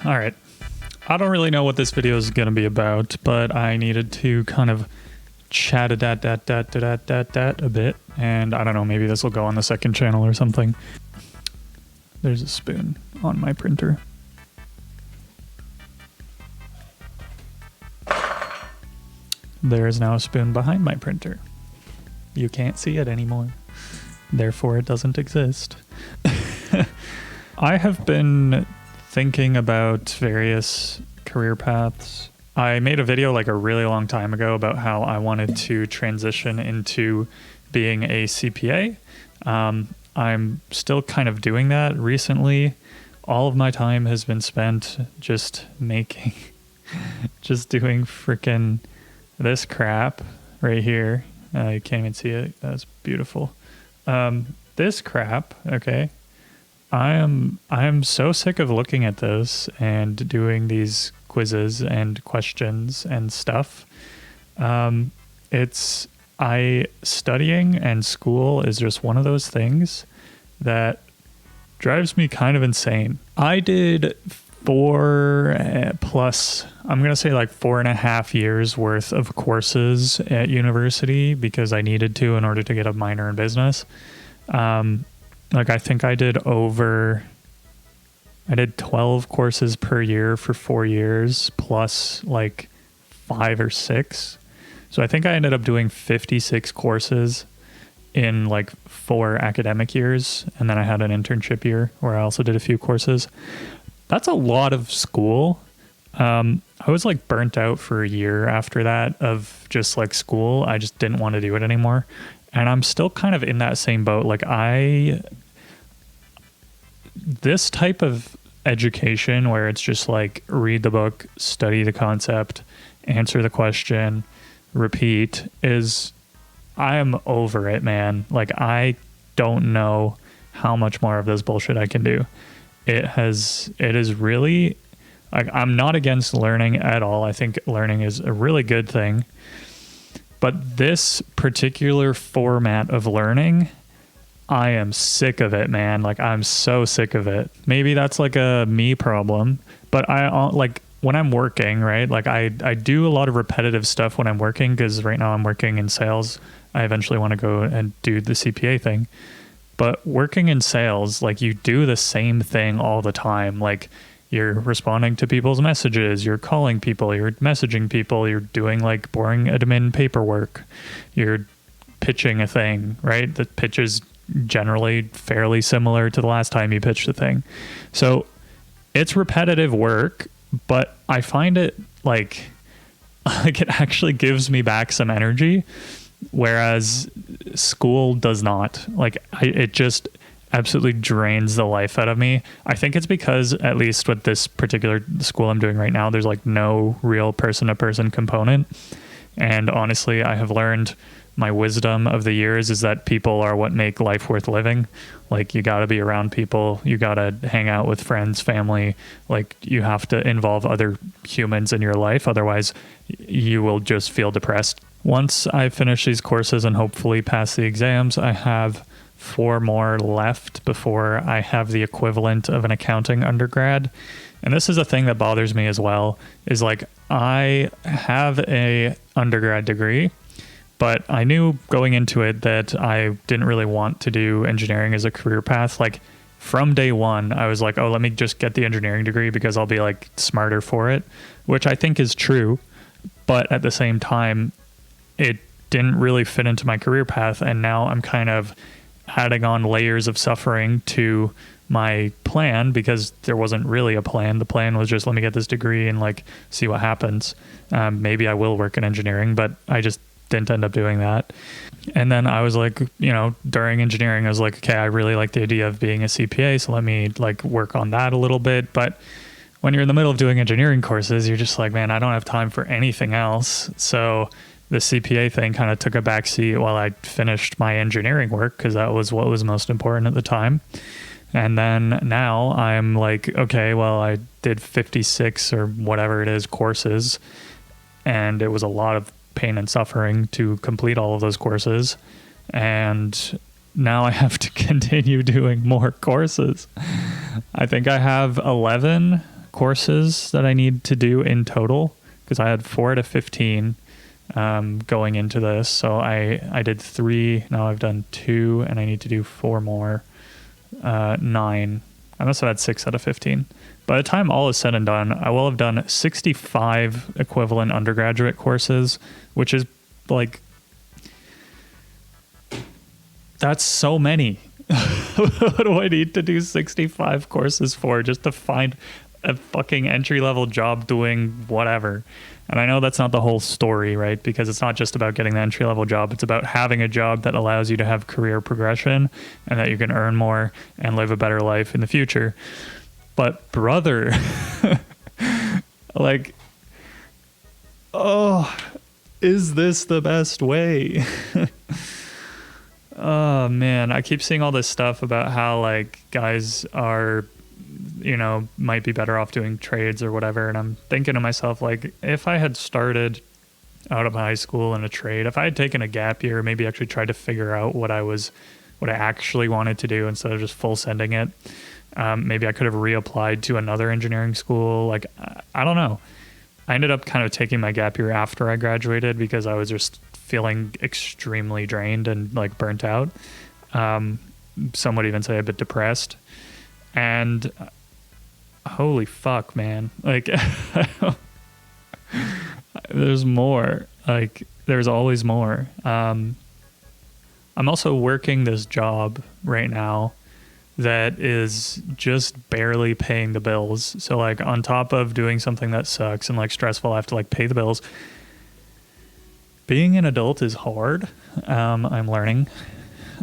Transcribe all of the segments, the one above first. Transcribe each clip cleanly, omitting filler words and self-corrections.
All right. I don't really know what this video is going to be about, but I needed to kind of chat a bit. And I don't know, maybe this will go on the second channel or something. There's a spoon on my printer. There is now a spoon behind my printer. You can't see it anymore. Therefore, it doesn't exist. I have been thinking about various career paths. I made a video like a really long time ago about how I wanted to transition into being a CPA. I'm still kind of doing that recently. All of my time has been spent just doing freaking this crap right here. You can't even see it. That's beautiful. This crap, okay. I am so sick of looking at this and doing these quizzes and questions and stuff. Studying and school is just one of those things that drives me kind of insane. I did 4.5 years worth of courses at university because I needed to in order to get a minor in business. I think I did 12 courses per year for 4 years plus like 5 or 6. So I think I ended up doing 56 courses in like 4 academic years. And then I had an internship year where I also did a few courses. That's a lot of school. I was like burnt out for a year after that of just like school. I just didn't want to do it anymore. And I'm still kind of in that same boat. This type of education where it's just like read the book, study the concept, answer the question, repeat I am over it, man. Like, I don't know how much more of this bullshit I can do. It is really, I'm not against learning at all. I think learning is a really good thing. But this particular format of learning, I am sick of it, man. Like, I'm so sick of it. Maybe that's like a me problem, but when I'm working, right? Like I do a lot of repetitive stuff when I'm working because right now I'm working in sales. I eventually want to go and do the CPA thing. But working in sales, like you do the same thing all the time. Like you're responding to people's messages, you're calling people, you're messaging people, you're doing like boring admin paperwork, you're pitching a thing, right? The pitch is generally fairly similar to the last time you pitched the thing. So it's repetitive work, but I find it like it actually gives me back some energy, whereas school does not. Like it just absolutely drains the life out of me. I think it's because, at least with this particular school I'm doing right now, there's like no real person-to-person component. And honestly, I have learned my wisdom of the years is that people are what make life worth living. Like you got to be around people, you got to hang out with friends, family, like you have to involve other humans in your life. Otherwise you will just feel depressed. Once I finish these courses and hopefully pass the exams, I have 4 more left before I have the equivalent of an accounting undergrad. And this is a thing that bothers me as well, is like I have a undergrad degree, but I knew going into it that I didn't really want to do engineering as a career path. Like from day one, I was like, oh, let me just get the engineering degree because I'll be like smarter for it, which I think is true. But at the same time, it didn't really fit into my career path. And now I'm kind of adding on layers of suffering to my plan because there wasn't really a plan. The plan was just let me get this degree and like see what happens. Maybe I will work in engineering, but I just didn't end up doing that. And then I was like, during engineering, I was like, okay, I really like the idea of being a CPA. So let me like work on that a little bit. But when you're in the middle of doing engineering courses, you're just like, man, I don't have time for anything else. So the CPA thing kind of took a backseat while I finished my engineering work because that was what was most important at the time. And then now I'm like, okay, well, I did 56 or whatever it is courses, and it was a lot of pain and suffering to complete all of those courses. And now I have to continue doing more courses. I think I have 11 courses that I need to do in total, because I had 4 out of 15 going into this. So I did 3, now I've done 2, and I need to do 4 more. 9. I must have had 6 out of 15. By the time all is said and done, I will have done 65 equivalent undergraduate courses, which is like, that's so many. What do I need to do 65 courses for just to find a fucking entry-level job doing whatever? And I know that's not the whole story, right? Because it's not just about getting the entry-level job. It's about having a job that allows you to have career progression and that you can earn more and live a better life in the future. But brother, like, oh, is this the best way? Oh man, I keep seeing all this stuff about how like guys are, you know, might be better off doing trades or whatever. And I'm thinking to myself, like, if I had started out of high school in a trade, if I had taken a gap year, maybe actually tried to figure out what I actually wanted to do instead of just full sending it, maybe I could have reapplied to another engineering school. Like, I don't know. I ended up kind of taking my gap year after I graduated because I was just feeling extremely drained and like burnt out. Some would even say a bit depressed. And holy fuck, man. Like, there's more. Like, there's always more. I'm also working this job right now that is just barely paying the bills. So like on top of doing something that sucks and like stressful, I have to like pay the bills. Being an adult is hard. I'm learning.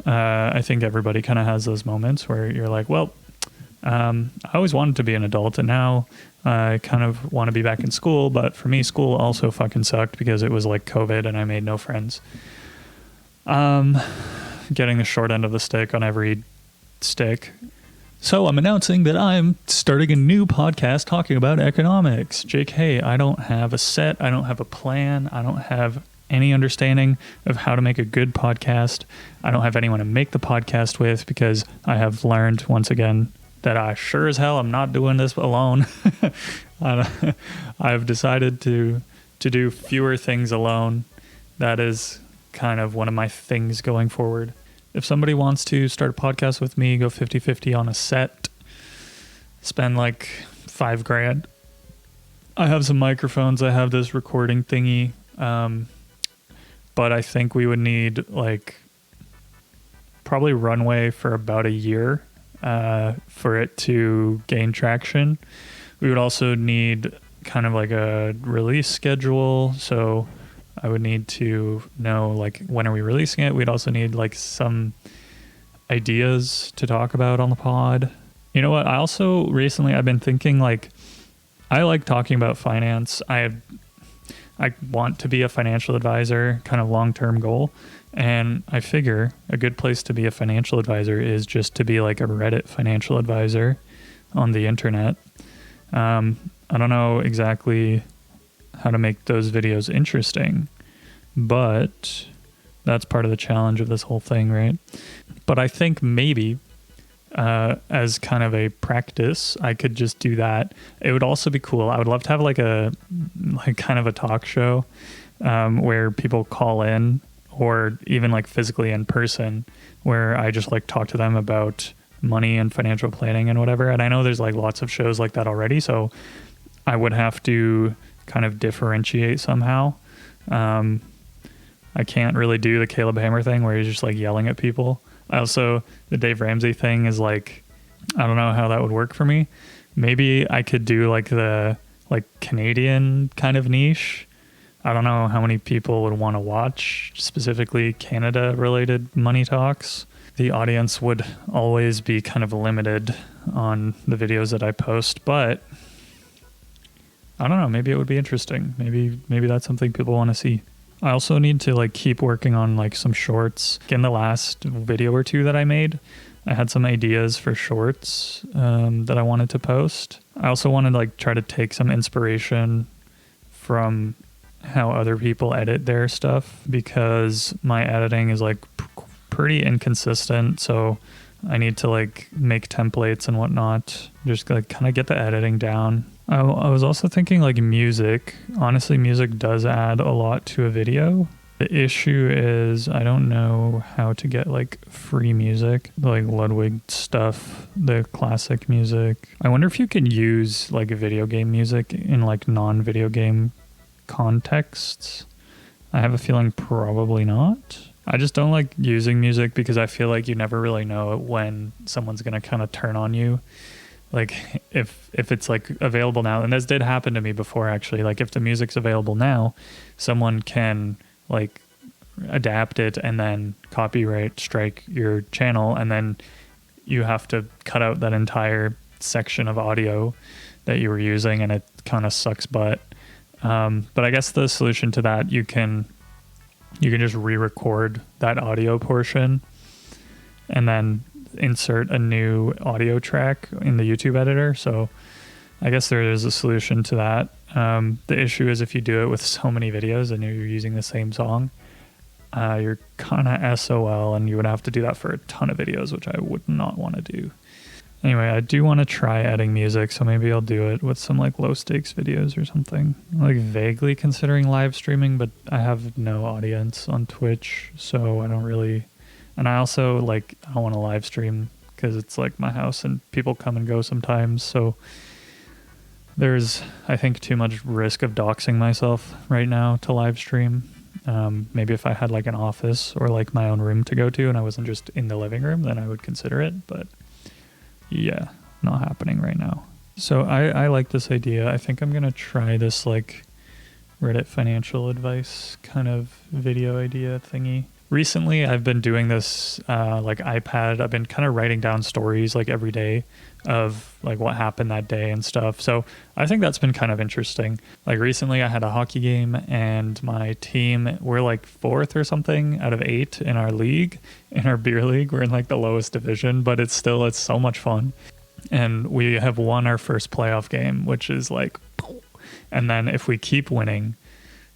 I think everybody kind of has those moments where you're like, well, I always wanted to be an adult and now I kind of want to be back in school. But for me, school also fucking sucked because it was like COVID and I made no friends. Getting the short end of the stick on every stick. So I'm announcing that I'm starting a new podcast talking about economics. JK, I don't have a set. I don't have a plan. I don't have any understanding of how to make a good podcast. I don't have anyone to make the podcast with because I have learned once again that I sure as hell am not doing this alone. I've decided to do fewer things alone. That is kind of one of my things going forward. If somebody wants to start a podcast with me, go 50-50 on a set, spend like $5,000. I have some microphones. I have this recording thingy. But I think we would need like probably runway for about a year for it to gain traction. We would also need kind of like a release schedule. So I would need to know like when are we releasing it. We'd also need like some ideas to talk about on the pod. You know what? I also recently I've been thinking like I like talking about finance. I want to be a financial advisor, kind of long-term goal. And I figure a good place to be a financial advisor is just to be like a Reddit financial advisor on the internet. I don't know exactly how to make those videos interesting, but that's part of the challenge of this whole thing, right? But I think maybe as kind of a practice, I could just do that. It would also be cool. I would love to have like kind of a talk show where people call in, or even like physically in person, where I just like talk to them about money and financial planning and whatever. And I know there's like lots of shows like that already, so I would have to kind of differentiate somehow. I can't really do the Caleb Hammer thing where he's just like yelling at people. Also, the Dave Ramsey thing is like, I don't know how that would work for me. Maybe I could do like the like Canadian kind of niche. I don't know how many people would want to watch specifically Canada related money talks. The audience would always be kind of limited on the videos that I post, but I don't know, maybe it would be interesting. Maybe that's something people want to see. I also need to like keep working on like some shorts. In the last video or two that I made, I had some ideas for shorts that I wanted to post. I also wanted to like try to take some inspiration from how other people edit their stuff, because my editing is like pretty inconsistent. So I need to like make templates and whatnot, just like kind of get the editing down. I was also thinking like music. Honestly, music does add a lot to a video. The issue is I don't know how to get like free music, like Ludwig stuff, the classic music. I wonder if you can use like video game music in like non-video game contexts. I have a feeling probably not. I just don't like using music because I feel like you never really know when someone's going to kind of turn on you. Like if it's like available now, and this did happen to me before actually, like if the music's available now, someone can like adapt it and then copyright strike your channel, and then you have to cut out that entire section of audio that you were using, and it kind of sucks butt. But I guess the solution to that, you can just re-record that audio portion and then insert a new audio track in the YouTube editor. So I guess there is a solution to that. The issue is if you do it with so many videos and you're using the same song, you're kind of SOL, and you would have to do that for a ton of videos, which I would not want to do. Anyway, I do want to try adding music, so maybe I'll do it with some like low stakes videos or something. I'm like vaguely considering live streaming, but I have no audience on Twitch, so I don't really. And I also like, I don't want to live stream because it's like my house and people come and go sometimes. So there's, I think, too much risk of doxing myself right now to live stream. Maybe if I had like an office or like my own room to go to and I wasn't just in the living room, then I would consider it. But yeah, not happening right now. So I like this idea. I think I'm going to try this like Reddit financial advice kind of video idea thingy. Recently, I've been doing this like iPad. I've been kind of writing down stories like every day of like what happened that day and stuff. So I think that's been kind of interesting. Like recently I had a hockey game and my team, we're like 4th or something out of 8 in our league, in our beer league. We're in like the lowest division, but it's so much fun. And we have won our first playoff game, which is like, and then if we keep winning,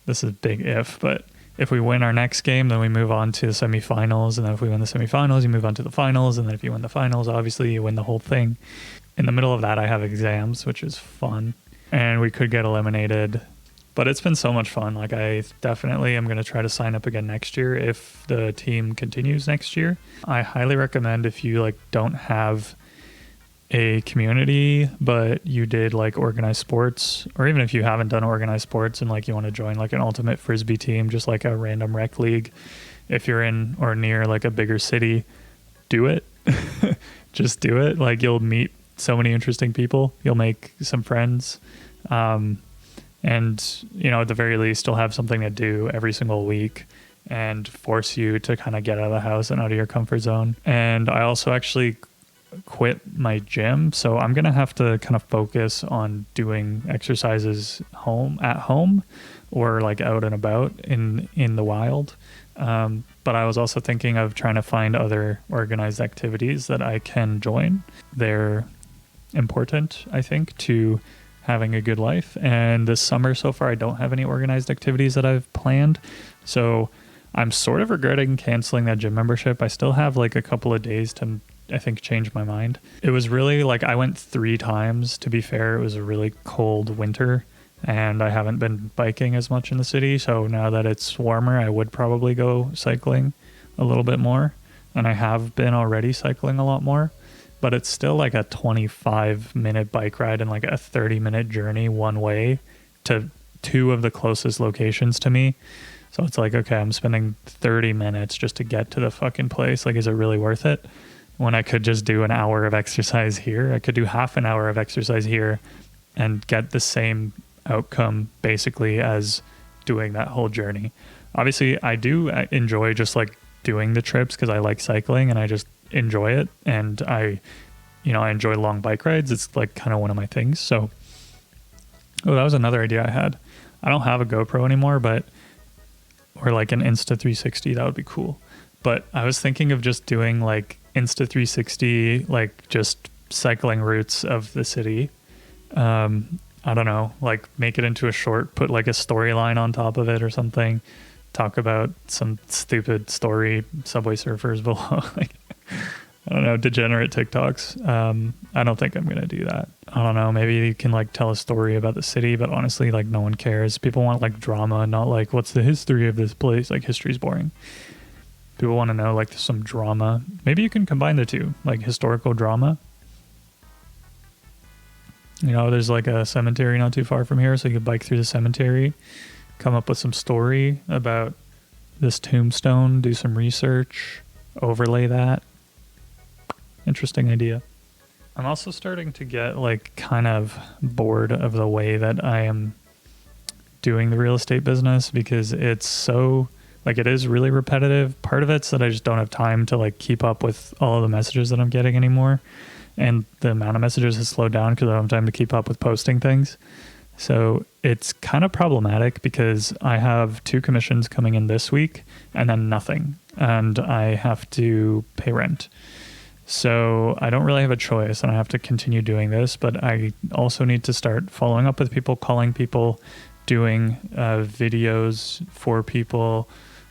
this is big if, but if we win our next game, then we move on to the semifinals. And then if we win the semifinals, you move on to the finals. And then if you win the finals, obviously you win the whole thing. In the middle of that, I have exams, which is fun. And we could get eliminated. But it's been so much fun. Like I definitely am going to try to sign up again next year if the team continues next year. I highly recommend if you like don't have a community, but you did like organized sports, or even if you haven't done organized sports and like you want to join like an ultimate frisbee team, just like a random rec league, if you're in or near like a bigger city, do it. Just do it. Like you'll meet so many interesting people, you'll make some friends, and you know, at the very least you'll have something to do every single week and force you to kind of get out of the house and out of your comfort zone. And I also actually quit my gym, so I'm gonna have to kind of focus on doing exercises at home or like out and about in the wild. But I was also thinking of trying to find other organized activities that I can join. They're important, I think, to having a good life. And this summer so far, I don't have any organized activities that I've planned, so I'm sort of regretting canceling that gym membership. I still have like a couple of days to, I think, change my mind. It was really like I went 3 times, to be fair. It was a really cold winter and I haven't been biking as much in the city. So now that it's warmer, I would probably go cycling a little bit more. And I have been already cycling a lot more, but it's still like a 25-minute bike ride and like a 30-minute journey one way to 2 of the closest locations to me. So it's like, okay, I'm spending 30 minutes just to get to the fucking place. Like, is it really worth it? When I could just do an hour of exercise here. I could do half an hour of exercise here and get the same outcome basically as doing that whole journey. Obviously, I do enjoy just like doing the trips because I like cycling and I just enjoy it. And I enjoy long bike rides. It's like kind of one of my things. So, that was another idea I had. I don't have a GoPro anymore, or like an Insta360, that would be cool. But I was thinking of just doing like Insta360, like just cycling routes of the city. I don't know, like make it into a short, put like a storyline on top of it or something, talk about some stupid story, Subway Surfers below. Like, I don't know, degenerate TikToks. I don't think I'm going to do that. I don't know. Maybe you can like tell a story about the city, but honestly, like no one cares. People want like drama, not like what's the history of this place. Like history's boring. People want to know like some drama. Maybe you can combine the two, like historical drama. You know, there's like a cemetery not too far from here, so you could bike through the cemetery, come up with some story about this tombstone, do some research, overlay that. Interesting idea. I'm also starting to get like kind of bored of the way that I am doing the real estate business because it's so like it is really repetitive. Part of it's that I just don't have time to like keep up with all of the messages that I'm getting anymore. And the amount of messages has slowed down because I don't have time to keep up with posting things. So it's kind of problematic because I have 2 commissions coming in this week and then nothing. And I have to pay rent. So I don't really have a choice and I have to continue doing this. But I also need to start following up with people, calling people, doing videos for people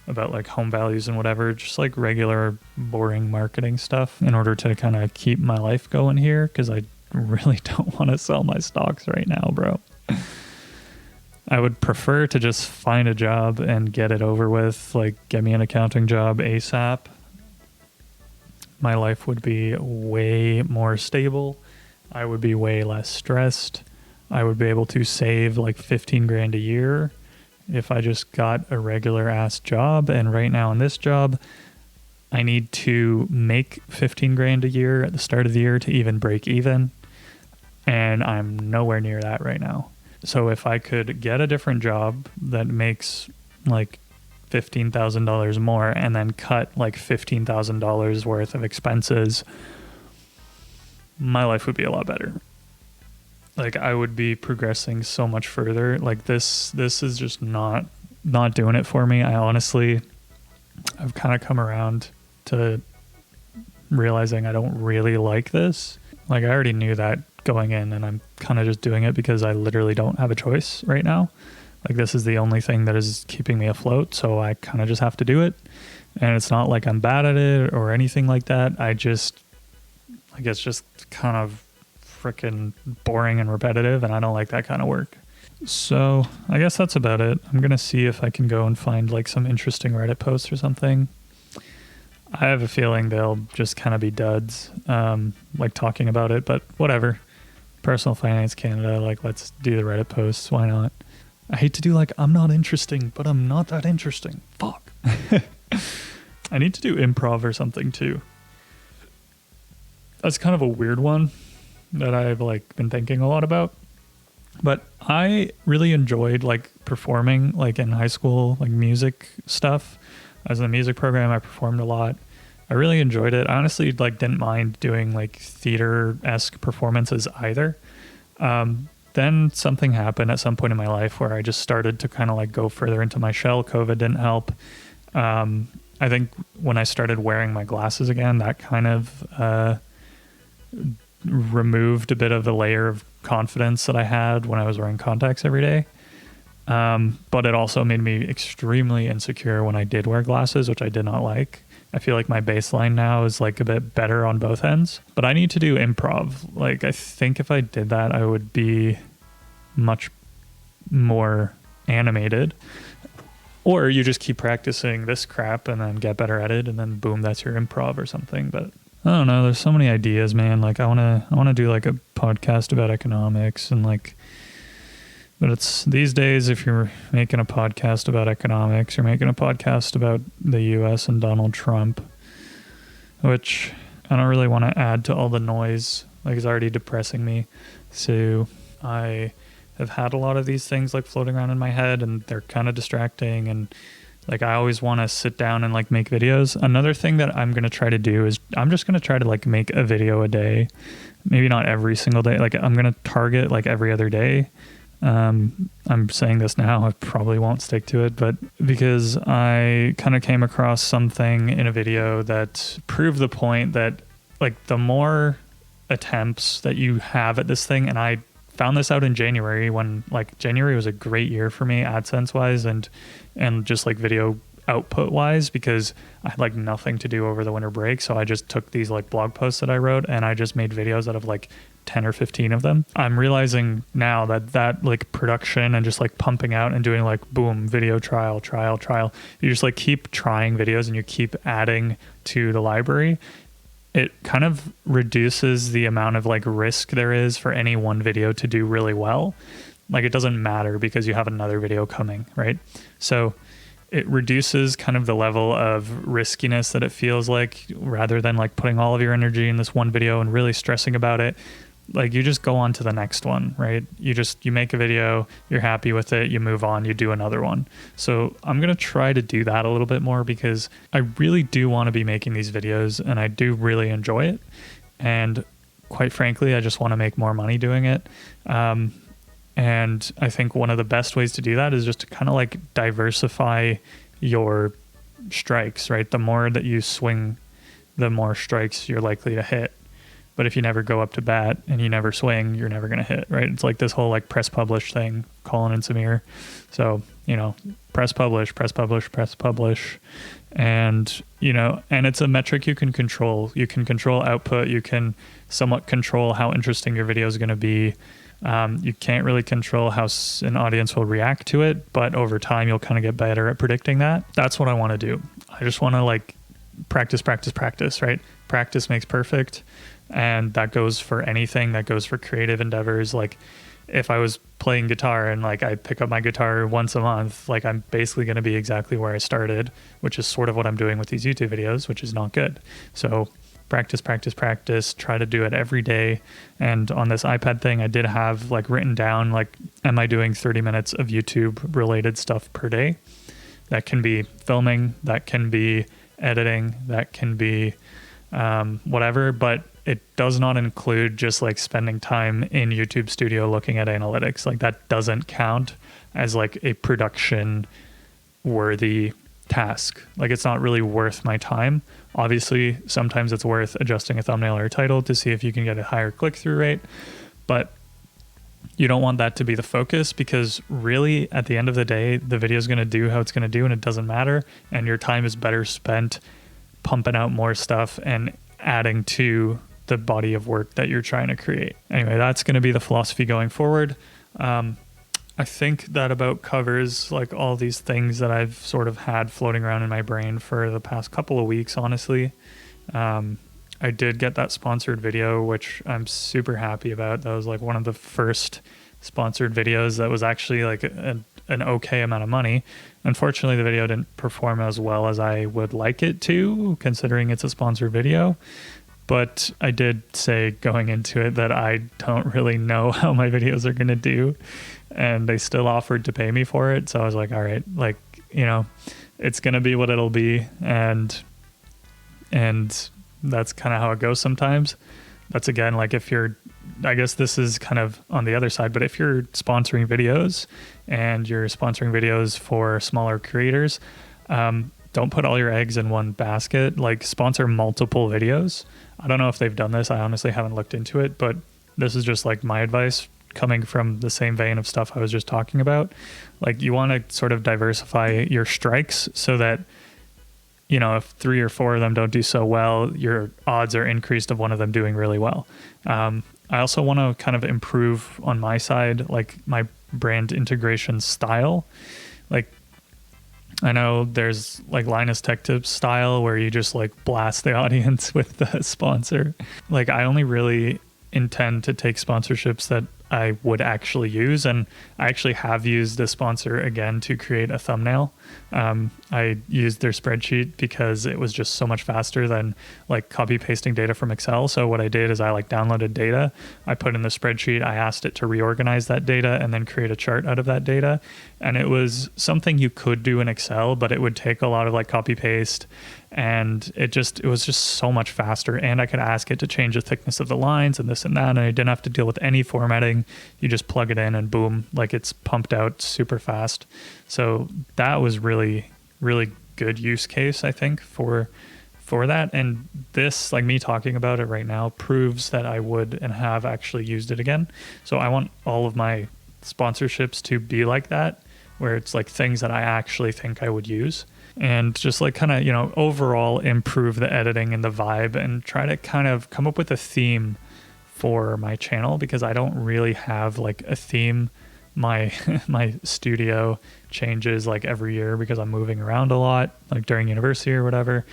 about like home values and whatever, just like regular boring marketing stuff in order to kind of keep my life going here because I really don't want to sell my stocks right now, bro. I would prefer to just find a job and get it over with, like get me an accounting job ASAP. My life would be way more stable. I would be way less stressed. I would be able to save like 15 grand a year if I just got a regular ass job. And right now in this job, I need to make 15 grand a year at the start of the year to even break even. And I'm nowhere near that right now. So if I could get a different job that makes like $15,000 more and then cut like $15,000 worth of expenses, my life would be a lot better. Like I would be progressing so much further. Like this is just not doing it for me. I've kind of come around to realizing I don't really like this. Like I already knew that going in and I'm kind of just doing it because I literally don't have a choice right now. Like this is the only thing that is keeping me afloat. So I kind of just have to do it. And it's not like I'm bad at it or anything like that. It's just kind of freaking boring and repetitive and I don't like that kind of work. So I guess that's about it. I'm going to see if I can go and find like some interesting Reddit posts or something. I have a feeling they'll just kind of be duds, like talking about it, but whatever. Personal Finance Canada, like let's do the Reddit posts. Why not? I hate to do like, I'm not interesting, but I'm not that interesting. Fuck. I need to do improv or something too. That's kind of a weird one that I've like been thinking a lot about. But I really enjoyed like performing like in high school, like music stuff. I was in the music program. I performed a lot. I really enjoyed it. I honestly like didn't mind doing like theater-esque performances either. Then something happened at some point in my life where I just started to kind of like go further into my shell. COVID didn't help. I think when I started wearing my glasses again, that kind of removed a bit of the layer of confidence that I had when I was wearing contacts every day. But it also made me extremely insecure when I did wear glasses, which I did not like. I feel like my baseline now is like a bit better on both ends, but I need to do improv. Like, I think if I did that, I would be much more animated. Or you just keep practicing this crap and then get better at it, and then boom, that's your improv or something. But I don't know. There's so many ideas, man. Like I want to do like a podcast about economics and like, but it's these days, if you're making a podcast about economics, you're making a podcast about the US and Donald Trump, which I don't really want to add to all the noise. Like it's already depressing me. So I have had a lot of these things like floating around in my head and they're kind of distracting, and like I always want to sit down and like make videos. Another thing that I'm going to try to do is I'm just going to try to like make a video a day. Maybe not every single day. Like I'm going to target like every other day. I'm saying this now, I probably won't stick to it, but because I kind of came across something in a video that proved the point that like the more attempts that you have at this thing, and I found this out in January when like January was a great year for me AdSense wise and just like video output wise, because I had like nothing to do over the winter break. So I just took these like blog posts that I wrote and I just made videos out of like 10 or 15 of them. I'm realizing now that like production and just like pumping out and doing like boom, video trial, you just like keep trying videos and you keep adding to the library. It kind of reduces the amount of like risk there is for any one video to do really well. Like it doesn't matter because you have another video coming, right? So it reduces kind of the level of riskiness that it feels like, rather than like putting all of your energy in this one video and really stressing about it. Like you just go on to the next one, right? You make a video, you're happy with it, you move on, you do another one. So I'm going to try to do that a little bit more, because I really do want to be making these videos and I do really enjoy it. And quite frankly, I just want to make more money doing it. And I think one of the best ways to do that is just to kind of like diversify your strikes, right? The more that you swing, the more strikes you're likely to hit. But if you never go up to bat and you never swing, you're never going to hit, right? It's like this whole like press publish thing, Colin and Samir. So, press publish. And, and it's a metric you can control. You can control output. You can somewhat control how interesting your video is going to be. You can't really control how an audience will react to it, but over time you'll kind of get better at predicting that. That's what I want to do. I just want to like practice, right? Practice makes perfect. And that goes for anything. That goes for creative endeavors. Like if I was playing guitar and like I pick up my guitar once a month, like I'm basically going to be exactly where I started, which is sort of what I'm doing with these YouTube videos, which is not good. So practice, try to do it every day. And on this iPad thing, I did have like written down, like, am I doing 30 minutes of YouTube related stuff per day? That can be filming, that can be editing, that can be whatever, but it does not include just like spending time in YouTube Studio looking at analytics. Like that doesn't count as like a production worthy task. Like it's not really worth my time. Obviously, sometimes it's worth adjusting a thumbnail or a title to see if you can get a higher click-through rate, but you don't want that to be the focus, because really at the end of the day, the video is going to do how it's going to do and it doesn't matter. And your time is better spent pumping out more stuff and adding to the body of work that you're trying to create. Anyway, that's going to be the philosophy going forward. I think that about covers like all these things that I've sort of had floating around in my brain for the past couple of weeks, honestly. I did get that sponsored video, which I'm super happy about. That was like one of the first sponsored videos that was actually like an okay amount of money. Unfortunately, the video didn't perform as well as I would like it to, considering it's a sponsored video. But I did say going into it that I don't really know how my videos are going to do. And they still offered to pay me for it. So I was like, all right, like, it's going to be what it'll be. And that's kind of how it goes sometimes. That's again, like I guess this is kind of on the other side, but if you're sponsoring videos and you're sponsoring videos for smaller creators, don't put all your eggs in one basket. Like sponsor multiple videos. I don't know if they've done this. I honestly haven't looked into it, but this is just like my advice coming from the same vein of stuff I was just talking about. Like you want to sort of diversify your strikes so that, if 3 or 4 of them don't do so well, your odds are increased of one of them doing really well. I also want to kind of improve on my side, like my brand integration style. Like I know there's like Linus Tech Tips style where you just like blast the audience with the sponsor. Like I only really intend to take sponsorships that I would actually use, and I actually have used the sponsor again to create a thumbnail. I used their spreadsheet because it was just so much faster than like copy pasting data from Excel. So what I did is I like downloaded data, I put in the spreadsheet, I asked it to reorganize that data and then create a chart out of that data. And it was something you could do in Excel, but it would take a lot of like copy paste, and it was just so much faster. And I could ask it to change the thickness of the lines and this and that, and I didn't have to deal with any formatting. You just plug it in and boom, like it's pumped out super fast. So that was really, really good use case, I think, for that. And this, like me talking about it right now, proves that I would and have actually used it again. So I want all of my sponsorships to be like that. where it's like things that I actually think I would use, and just like kind of, overall improve the editing and the vibe and try to kind of come up with a theme for my channel, because I don't really have like a theme. My my studio changes like every year because I'm moving around a lot, like during university or whatever,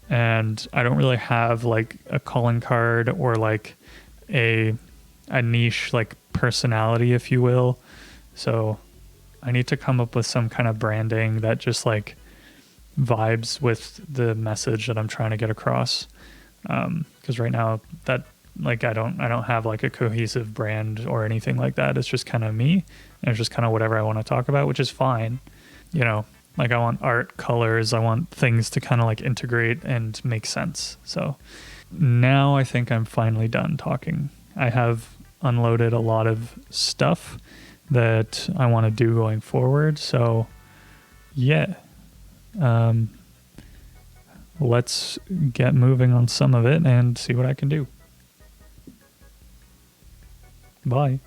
and I don't really have like a calling card or like a niche like personality, if you will. So I need to come up with some kind of branding that just like vibes with the message that I'm trying to get across. Because right now that like I don't have like a cohesive brand or anything like that. It's just kind of me, and it's just kind of whatever I want to talk about, which is fine. Like I want art, colors, I want things to kind of like integrate and make sense. So now I think I'm finally done talking. I have unloaded a lot of stuff that I want to do going forward. So yeah, let's get moving on some of it and see what I can do. Bye.